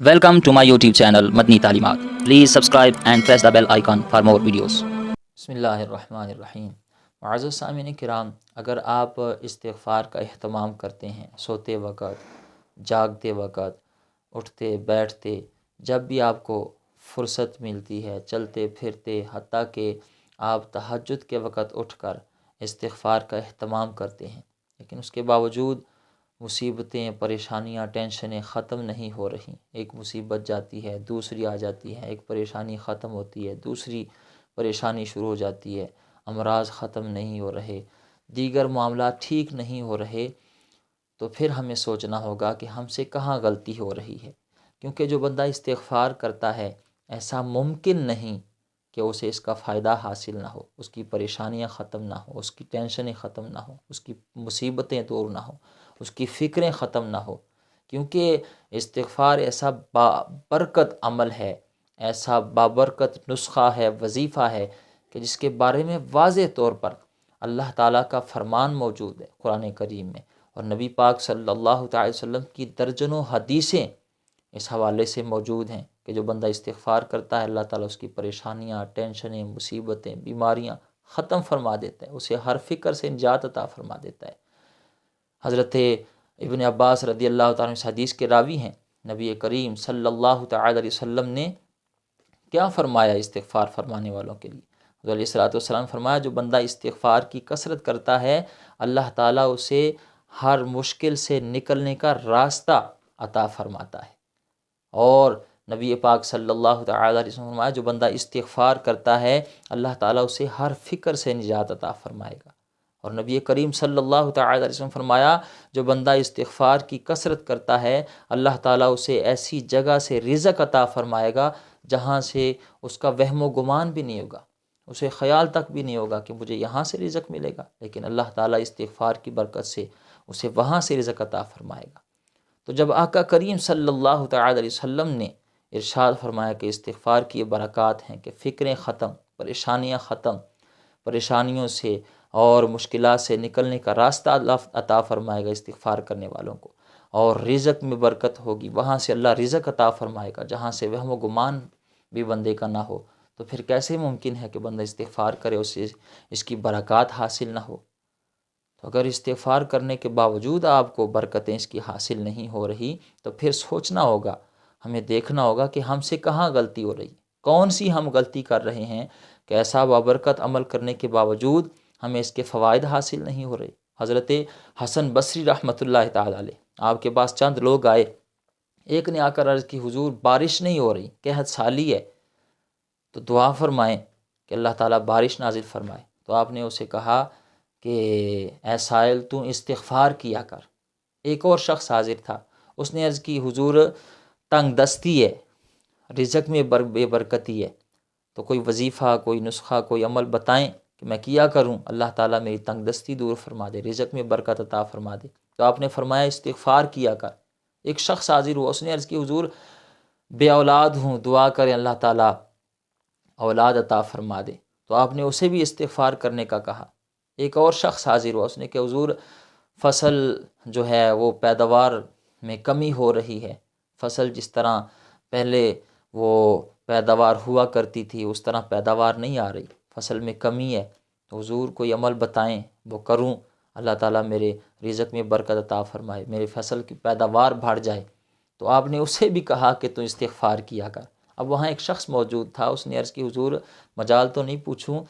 Welcome to my YouTube channel Madni Talimat. Please subscribe and press the bell icon for more videos. بسم اللہ الرحمن الرحیم۔ معزز سامعین کرام، اگر آپ استغفار کا اہتمام کرتے ہیں سوتے وقت، جاگتے وقت، اٹھتے بیٹھتے، جب بھی آپ کو فرصت ملتی ہے، چلتے پھرتے، حتیٰ کہ آپ تہجد کے وقت اٹھ کر استغفار کا اہتمام کرتے ہیں، لیکن اس کے باوجود مصیبتیں، پریشانیاں، ٹینشنیں ختم نہیں ہو رہی۔ ایک مصیبت جاتی ہے، دوسری آ جاتی ہے، ایک پریشانی ختم ہوتی ہے، دوسری پریشانی شروع ہو جاتی ہے، امراض ختم نہیں ہو رہے، دیگر معاملات ٹھیک نہیں ہو رہے، تو پھر ہمیں سوچنا ہوگا کہ ہم سے کہاں غلطی ہو رہی ہے، کیونکہ جو بندہ استغفار کرتا ہے ایسا ممکن نہیں کہ اسے اس کا فائدہ حاصل نہ ہو، اس کی پریشانیاں ختم نہ ہوں، اس کی ٹینشنیں ختم نہ ہوں، اس کی مصیبتیں دور نہ ہوں، اس کی فکریں ختم نہ ہو، کیونکہ استغفار ایسا بابرکت عمل ہے، ایسا بابرکت نسخہ ہے، وظیفہ ہے کہ جس کے بارے میں واضح طور پر اللہ تعالیٰ کا فرمان موجود ہے قرآن کریم میں، اور نبی پاک صلی اللہ تعالی وسلم کی درجنوں حدیثیں اس حوالے سے موجود ہیں کہ جو بندہ استغفار کرتا ہے اللہ تعالیٰ اس کی پریشانیاں، ٹینشنیں، مصیبتیں، بیماریاں ختم فرما دیتا ہے، اسے ہر فکر سے نجات عطا فرما دیتا ہے۔ حضرت ابن عباس رضی اللہ تعالیٰ عنہ اس حدیث کے راوی ہیں، نبی کریم صلی اللہ تعالی علیہ وسلم نے کیا فرمایا استغفار فرمانے والوں کے لیے؟ حضرت علیہ الصلوۃ والسلام فرمایا جو بندہ استغفار کی کثرت کرتا ہے اللہ تعالیٰ اسے ہر مشکل سے نکلنے کا راستہ عطا فرماتا ہے، اور نبی پاک صلی اللہ تعالی علیہ وسلم فرمایا جو بندہ استغفار کرتا ہے اللہ تعالیٰ اسے ہر فکر سے نجات عطا فرمائے گا، اور نبی کریم صلی اللہ تعالی علیہ وسلم فرمایا جو بندہ استغفار کی کثرت کرتا ہے اللہ تعالیٰ اسے ایسی جگہ سے رزق عطا فرمائے گا جہاں سے اس کا وہم و گمان بھی نہیں ہوگا، اسے خیال تک بھی نہیں ہوگا کہ مجھے یہاں سے رزق ملے گا، لیکن اللہ تعالیٰ استغفار کی برکت سے اسے وہاں سے رزق عطا فرمائے گا۔ تو جب آقا کریم صلی اللہ تعالی علیہ وسلم نے ارشاد فرمایا کہ استغفار کی یہ برکات ہیں کہ فکریں ختم، پریشانیاں ختم، پریشانیوں سے اور مشکلات سے نکلنے کا راستہ اللہ عطا فرمائے گا استغفار کرنے والوں کو، اور رزق میں برکت ہوگی، وہاں سے اللہ رزق عطا فرمائے گا جہاں سے وہم و گمان بھی بندے کا نہ ہو، تو پھر کیسے ممکن ہے کہ بندہ استغفار کرے اسے اس کی برکات حاصل نہ ہو؟ تو اگر استغفار کرنے کے باوجود آپ کو برکتیں اس کی حاصل نہیں ہو رہی تو پھر سوچنا ہوگا، ہمیں دیکھنا ہوگا کہ ہم سے کہاں غلطی ہو رہی، کون سی ہم غلطی کر رہے ہیں کہ ایسا بابرکت عمل کرنے کے باوجود ہمیں اس کے فوائد حاصل نہیں ہو رہے۔ حضرت حسن بصری رحمۃ اللہ تعالی علیہ آپ کے پاس چند لوگ آئے، ایک نے آ کر عرض کی حضور بارش نہیں ہو رہی، قحط سالی ہے، تو دعا فرمائیں کہ اللہ تعالیٰ بارش نازل فرمائے۔ تو آپ نے اسے کہا کہ اے سائل تو استغفار کیا کر۔ ایک اور شخص حاضر تھا، اس نے عرض کی حضور تنگ دستی ہے، رزق میں بے برکتی ہے، تو کوئی وظیفہ، کوئی نسخہ، کوئی عمل بتائیں کہ میں کیا کروں اللہ تعالیٰ میری تنگ دستی دور فرما دے، رزق میں برکت عطا فرما دے۔ تو آپ نے فرمایا استغفار کیا کر۔ ایک شخص حاضر ہوا، اس نے عرض کی حضور بے اولاد ہوں، دعا کریں اللہ تعالیٰ اولاد عطا فرما دے، تو آپ نے اسے بھی استغفار کرنے کا کہا۔ ایک اور شخص حاضر ہوا، اس نے کہ حضور فصل جو ہے وہ پیداوار میں کمی ہو رہی ہے، فصل جس طرح پہلے وہ پیداوار ہوا کرتی تھی اس طرح پیداوار نہیں آ رہی، فصل میں کمی ہے، تو حضور کوئی عمل بتائیں وہ کروں، اللہ تعالیٰ میرے رزق میں برکت عطا فرمائے، میرے فصل کی پیداوار بڑھ جائے۔ تو آپ نے اسے بھی کہا کہ تو استغفار کیا کر۔ اب وہاں ایک شخص موجود تھا، اس نے عرض کی حضور مجال تو نہیں پوچھوں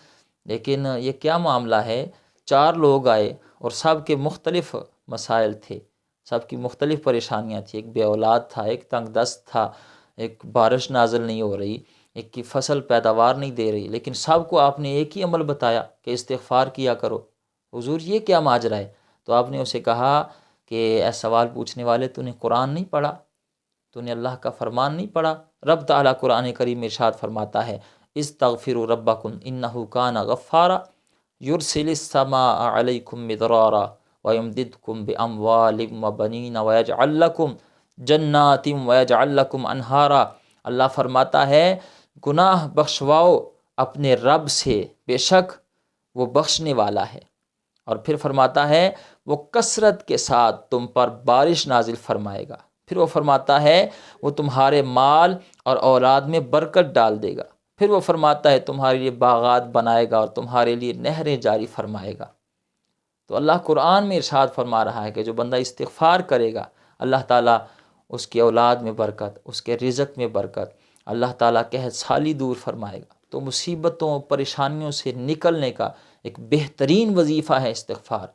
لیکن یہ کیا معاملہ ہے، 4 لوگ آئے اور سب کے مختلف مسائل تھے، سب کی مختلف پریشانیاں تھیں، ایک بے اولاد تھا، ایک تنگ دست تھا، ایک بارش نازل نہیں ہو رہی، ایک کی فصل پیداوار نہیں دے رہی، لیکن سب کو آپ نے ایک ہی عمل بتایا کہ استغفار کیا کرو۔ حضور یہ کیا ماجرا ہے؟ تو آپ نے اسے کہا کہ اے سوال پوچھنے والے، تو نے قرآن نہیں پڑھا؟ تو نے اللہ کا فرمان نہیں پڑھا؟ رب تعالیٰ قرآن کریم میں ارشاد فرماتا ہے استغفروا ربکم انہ کان غفارا یرسل السماء علیکم مدرارا ویمددکم باموال وبنین ویجعل لکم جنات ویجعل لکم انہارا۔ اللہ فرماتا ہے گناہ بخشواؤ اپنے رب سے، بے شک وہ بخشنے والا ہے، اور پھر فرماتا ہے وہ کثرت کے ساتھ تم پر بارش نازل فرمائے گا، پھر وہ فرماتا ہے وہ تمہارے مال اور اولاد میں برکت ڈال دے گا، پھر وہ فرماتا ہے تمہارے لیے باغات بنائے گا اور تمہارے لیے نہریں جاری فرمائے گا۔ تو اللہ قرآن میں ارشاد فرما رہا ہے کہ جو بندہ استغفار کرے گا اللہ تعالیٰ اس کی اولاد میں برکت، اس کے رزق میں برکت، اللہ تعالیٰ قحط سالی دور فرمائے گا۔ تو مصیبتوں پریشانیوں سے نکلنے کا ایک بہترین وظیفہ ہے استغفار۔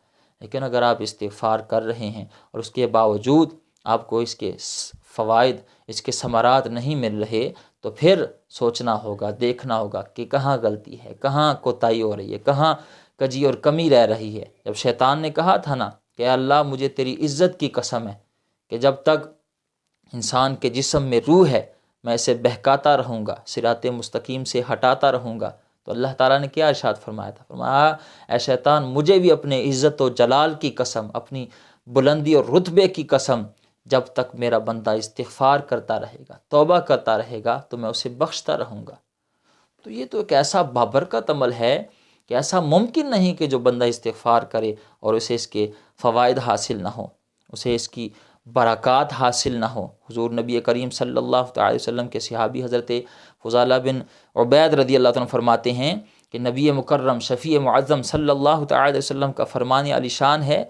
لیکن اگر آپ استغفار کر رہے ہیں اور اس کے باوجود آپ کو اس کے فوائد، اس کے ثمرات نہیں مل رہے، تو پھر سوچنا ہوگا، دیکھنا ہوگا کہ کہاں غلطی ہے، کہاں کوتاہی ہو رہی ہے، کہاں کجی اور کمی رہ رہی ہے۔ جب شیطان نے کہا تھا نا کہ اللہ مجھے تیری عزت کی قسم ہے کہ جب تک انسان کے جسم میں روح ہے میں اسے بہکاتا رہوں گا، صراط مستقیم سے ہٹاتا رہوں گا، تو اللہ تعالیٰ نے کیا ارشاد فرمایا تھا؟ فرمایا اے شیطان مجھے بھی اپنے عزت و جلال کی قسم، اپنی بلندی اور رتبے کی قسم، جب تک میرا بندہ استغفار کرتا رہے گا، توبہ کرتا رہے گا تو میں اسے بخشتا رہوں گا۔ تو یہ تو ایک ایسا بابرکت عمل ہے کہ ایسا ممکن نہیں کہ جو بندہ استغفار کرے اور اسے اس کے فوائد حاصل نہ ہوں، اسے اس کی برکات حاصل نہ ہوں۔ حضور نبی کریم صلی اللہ تعالی وسلم کے صحابی حضرت فضالہ بن عبید رضی اللہ عنہ فرماتے ہیں کہ نبی مکرم شفیع معظم صلی اللہ تعالی وسلم کا فرمان علی شان ہے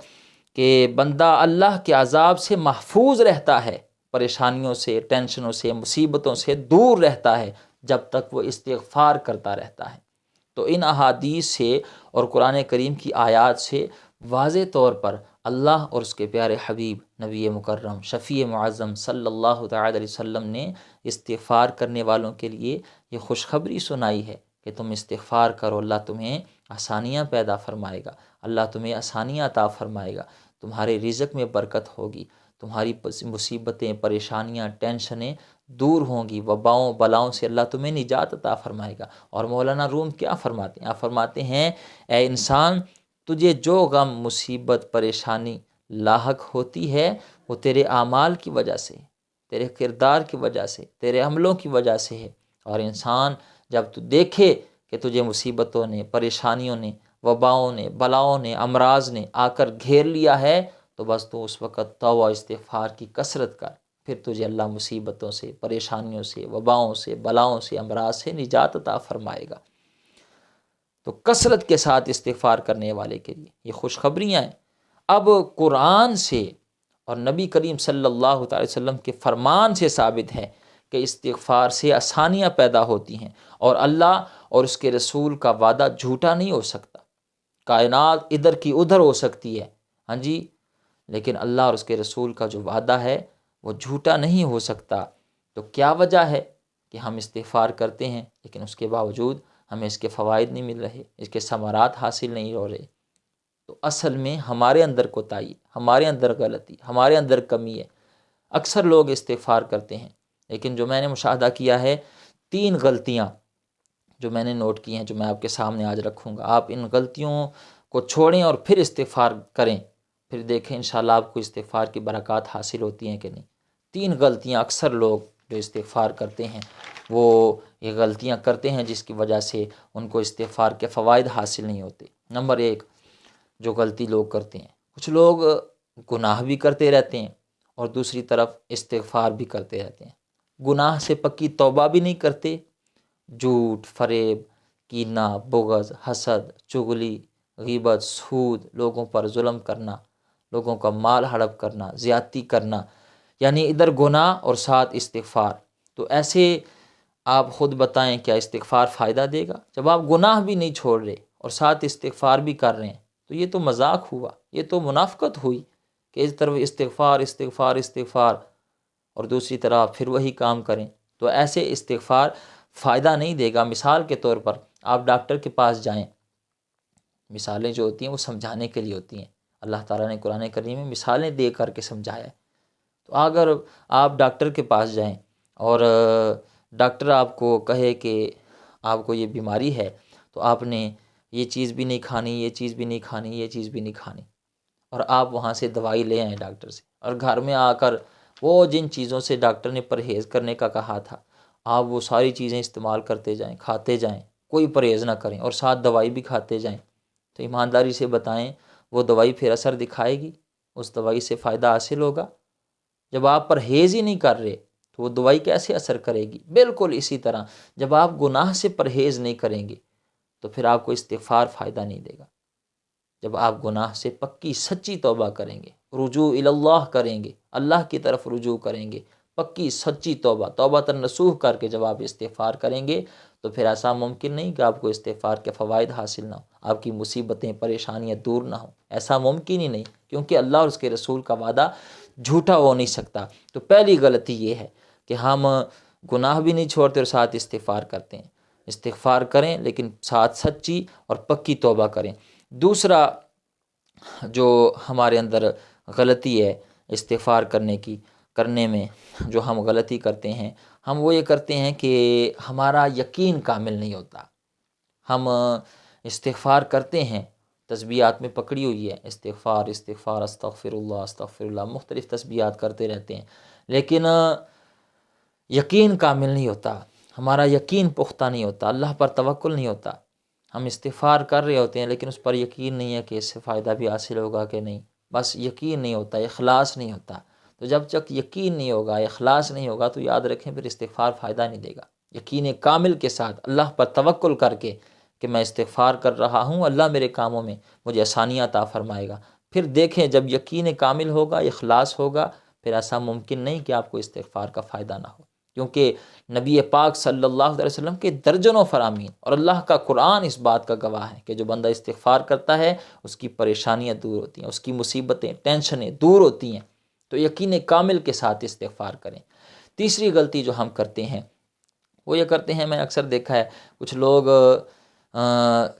کہ بندہ اللہ کے عذاب سے محفوظ رہتا ہے، پریشانیوں سے، ٹینشنوں سے، مصیبتوں سے دور رہتا ہے جب تک وہ استغفار کرتا رہتا ہے۔ تو ان احادیث سے اور قرآن کریم کی آیات سے واضح طور پر اللہ اور اس کے پیارے حبیب نبی مکرم شفیع معظم صلی اللہ تعالی علیہ وسلم نے استغفار کرنے والوں کے لیے یہ خوشخبری سنائی ہے کہ تم استغفار کرو، اللہ تمہیں آسانیاں پیدا فرمائے گا، اللہ تمہیں آسانیاں عطا فرمائے گا، تمہارے رزق میں برکت ہوگی، تمہاری مصیبتیں، پریشانیاں، ٹینشنیں دور ہوں گی، وباؤں بلاؤں سے اللہ تمہیں نجات عطا فرمائے گا۔ اور مولانا روم کیا فرماتے ہیں؟ آپ فرماتے ہیں اے انسان تجھے جو غم، مصیبت، پریشانی لاحق ہوتی ہے وہ تیرے اعمال کی وجہ سے، تیرے کردار کی وجہ سے، تیرے عملوں کی وجہ سے ہے۔ اور انسان جب تو دیکھے کہ تجھے مصیبتوں نے، پریشانیوں نے، وباؤں نے، بلاؤں نے، امراض نے آ کر گھیر لیا ہے تو بس تو اس وقت توبہ استغفار کی کثرت کر، پھر تجھے اللہ مصیبتوں سے، پریشانیوں سے، وباؤں سے، بلاؤں سے، امراض سے نجات عطا فرمائے گا۔ تو کثرت کے ساتھ استغفار کرنے والے کے لیے یہ خوشخبریاں ہیں۔ اب قرآن سے اور نبی کریم صلی اللہ تعالی وسلم کے فرمان سے ثابت ہے کہ استغفار سے آسانیاں پیدا ہوتی ہیں، اور اللہ اور اس کے رسول کا وعدہ جھوٹا نہیں ہو سکتا۔ کائنات ادھر کی ادھر ہو سکتی ہے، ہاں جی، لیکن اللہ اور اس کے رسول کا جو وعدہ ہے وہ جھوٹا نہیں ہو سکتا۔ تو کیا وجہ ہے کہ ہم استغفار کرتے ہیں لیکن اس کے باوجود ہمیں اس کے فوائد نہیں مل رہے، اس کے ثمرات حاصل نہیں ہو رہے؟ تو اصل میں ہمارے اندر کوتاہی، ہمارے اندر غلطی، ہمارے اندر کمی ہے۔ اکثر لوگ استغفار کرتے ہیں لیکن جو میں نے مشاہدہ کیا ہے، 3 غلطیاں جو میں نے نوٹ کی ہیں، جو میں آپ کے سامنے آج رکھوں گا، آپ ان غلطیوں کو چھوڑیں اور پھر استغفار کریں، پھر دیکھیں انشاءاللہ آپ کو استغفار کی برکات حاصل ہوتی ہیں کہ نہیں۔ 3 غلطیاں اکثر لوگ جو استغفار کرتے ہیں وہ یہ غلطیاں کرتے ہیں جس کی وجہ سے ان کو استغفار کے فوائد حاصل نہیں ہوتے۔ نمبر 1 جو غلطی لوگ کرتے ہیں، کچھ لوگ گناہ بھی کرتے رہتے ہیں اور دوسری طرف استغفار بھی کرتے رہتے ہیں۔ گناہ سے پکی توبہ بھی نہیں کرتے، جھوٹ، فریب، کینہ، بغض، حسد، چغلی، غیبت، سود، لوگوں پر ظلم کرنا، لوگوں کا مال ہڑپ کرنا، زیادتی کرنا، یعنی ادھر گناہ اور ساتھ استغفار۔ تو ایسے آپ خود بتائیں کیا استغفار فائدہ دے گا؟ جب آپ گناہ بھی نہیں چھوڑ رہے اور ساتھ استغفار بھی کر رہے ہیں تو یہ تو مذاق ہوا، یہ تو منافقت ہوئی کہ اس طرف استغفار استغفار استغفار اور دوسری طرف پھر وہی کام کریں۔ تو ایسے استغفار فائدہ نہیں دے گا۔ مثال کے طور پر آپ ڈاکٹر کے پاس جائیں، مثالیں جو ہوتی ہیں وہ سمجھانے کے لیے ہوتی ہیں، اللہ تعالیٰ نے قرآن کریم میں مثالیں دے کر کے سمجھایا ہے۔ تو اگر آپ ڈاکٹر کے پاس جائیں اور ڈاکٹر آپ کو کہے کہ آپ کو یہ بیماری ہے تو آپ نے یہ چیز بھی نہیں کھانی، یہ چیز بھی نہیں کھانی، یہ چیز بھی نہیں کھانی، اور آپ وہاں سے دوائی لے آئیں ڈاکٹر سے، اور گھر میں آ کر وہ جن چیزوں سے ڈاکٹر نے پرہیز کرنے کا کہا تھا آپ وہ ساری چیزیں استعمال کرتے جائیں، کھاتے جائیں، کوئی پرہیز نہ کریں اور ساتھ دوائی بھی کھاتے جائیں، تو ایمانداری سے بتائیں وہ دوائی پھر اثر دکھائے گی؟ اس دوائی سے فائدہ حاصل ہوگا؟ جب آپ پرہیز ہی نہیں کر رہے تو وہ دوائی کیسے اثر کرے گی؟ بالکل اسی طرح جب آپ گناہ سے پرہیز نہیں کریں گے تو پھر آپ کو استغفار فائدہ نہیں دے گا۔ جب آپ گناہ سے پکی سچی توبہ کریں گے، رجوع اللہ کریں گے، اللہ کی طرف رجوع کریں گے، پکی سچی توبہ نصوح کر کے جب آپ استغفار کریں گے تو پھر ایسا ممکن نہیں کہ آپ کو استغفار کے فوائد حاصل نہ ہوں، آپ کی مصیبتیں پریشانیاں دور نہ ہوں، ایسا ممکن ہی نہیں، کیونکہ اللہ اور اس کے رسول کا وعدہ جھوٹا ہو نہیں سکتا۔ تو پہلی غلطی یہ ہے کہ ہم گناہ بھی نہیں چھوڑتے اور ساتھ استغفار کرتے ہیں۔ استغفار کریں لیکن ساتھ سچی اور پکی توبہ کریں۔ دوسرا جو ہمارے اندر غلطی ہے استغفار کرنے میں جو ہم غلطی کرتے ہیں، ہم وہ یہ کرتے ہیں کہ ہمارا یقین کامل نہیں ہوتا۔ ہم استغفار کرتے ہیں، تسبیحات میں پکڑی ہوئی ہے استغفار استغفر اللہ، مختلف تسبیحات کرتے رہتے ہیں، لیکن یقین کامل نہیں ہوتا، ہمارا یقین پختہ نہیں ہوتا، اللہ پر توکل نہیں ہوتا۔ ہم استغفار کر رہے ہوتے ہیں لیکن اس پر یقین نہیں ہے کہ اس سے فائدہ بھی حاصل ہوگا کہ نہیں، بس یقین نہیں ہوتا، اخلاص نہیں ہوتا۔ تو جب تک یقین نہیں ہوگا، اخلاص نہیں ہوگا تو یاد رکھیں پھر استغفار فائدہ نہیں دے گا۔ یقین کامل کے ساتھ اللہ پر توکل کر کے کہ میں استغفار کر رہا ہوں، اللہ میرے کاموں میں مجھے آسانیاں عطا فرمائے گا۔ پھر دیکھیں جب یقین کامل ہوگا، اخلاص ہوگا، پھر ایسا ممکن نہیں کہ آپ کو استغفار کا فائدہ نہ ہو، کیونکہ نبی پاک صلی اللہ علیہ وسلم کے درجنوں فرامین اور اللہ کا قرآن اس بات کا گواہ ہے کہ جو بندہ استغفار کرتا ہے اس کی پریشانیاں دور ہوتی ہیں، اس کی مصیبتیں ٹینشنیں دور ہوتی ہیں۔ تو یقین کامل کے ساتھ استغفار کریں۔ تیسری غلطی جو ہم کرتے ہیں وہ یہ کرتے ہیں، میں اکثر دیکھا ہے کچھ لوگ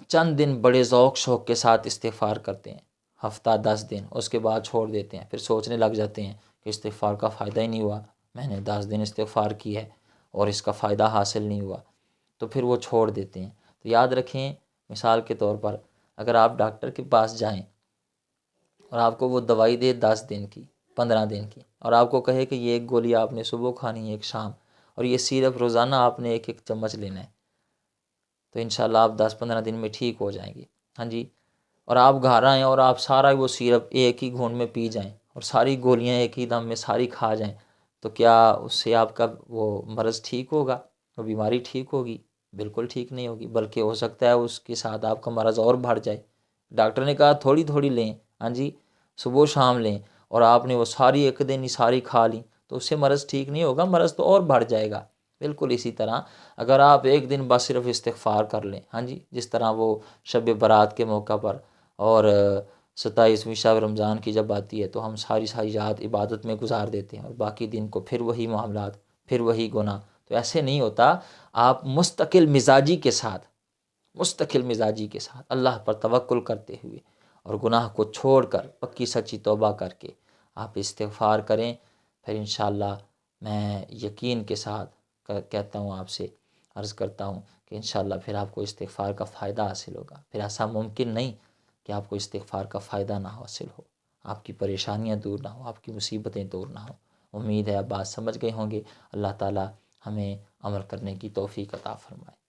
چند دن بڑے ذوق شوق کے ساتھ استغفار کرتے ہیں، ہفتہ 10 دن، اس کے بعد چھوڑ دیتے ہیں، پھر سوچنے لگ جاتے ہیں کہ استغفار کا فائدہ ہی نہیں ہوا، میں نے 10 دن استغفار کی ہے اور اس کا فائدہ حاصل نہیں ہوا، تو پھر وہ چھوڑ دیتے ہیں۔ تو یاد رکھیں، مثال کے طور پر اگر آپ ڈاکٹر کے پاس جائیں اور آپ کو وہ دوائی دے 10 دن کی، 15 دن کی، اور آپ کو کہے کہ یہ ایک گولی آپ نے صبح کھانی ہے، ایک شام، اور یہ سیرپ روزانہ آپ نے ایک چمچ لینا ہے، تو انشاءاللہ آپ 10-15 دن میں ٹھیک ہو جائیں گے۔ ہاں جی، اور آپ گھر آئیں اور آپ سارا وہ سیرپ ایک ہی گھونٹ میں پی جائیں اور ساری گولیاں ایک ہی دم میں ساری کھا جائیں، تو کیا اس سے آپ کا وہ مرض ٹھیک ہوگا؟ وہ بیماری ٹھیک ہوگی؟ بالکل ٹھیک نہیں ہوگی، بلکہ ہو سکتا ہے اس کے ساتھ آپ کا مرض اور بڑھ جائے۔ ڈاکٹر نے کہا تھوڑی تھوڑی لیں، ہاں جی، صبح شام لیں، اور آپ نے وہ ساری ایک دن ہی ساری کھا لیں، تو اس سے مرض ٹھیک نہیں ہوگا، مرض تو اور بڑھ جائے گا۔ بالکل اسی طرح اگر آپ ایک دن بس صرف استغفار کر لیں، ہاں جی، جس طرح وہ شب برات کے موقع پر اور 27ویں شب رمضان کی جب آتی ہے تو ہم ساری رات عبادت میں گزار دیتے ہیں اور باقی دن کو پھر وہی معاملات، پھر وہی گناہ، تو ایسے نہیں ہوتا۔ آپ مستقل مزاجی کے ساتھ اللہ پر توکل کرتے ہوئے اور گناہ کو چھوڑ کر پکی سچی توبہ کر کے آپ استغفار کریں، پھر انشاءاللہ میں یقین کے ساتھ کہتا ہوں، آپ سے عرض کرتا ہوں کہ انشاءاللہ پھر آپ کو استغفار کا فائدہ حاصل ہوگا۔ پھر ایسا ممکن نہیں کہ آپ کو استغفار کا فائدہ نہ حاصل ہو، آپ کی پریشانیاں دور نہ ہو، آپ کی مصیبتیں دور نہ ہوں۔ امید ہے آپ بات سمجھ گئے ہوں گے۔ اللہ تعالی ہمیں عمل کرنے کی توفیق عطا فرمائے۔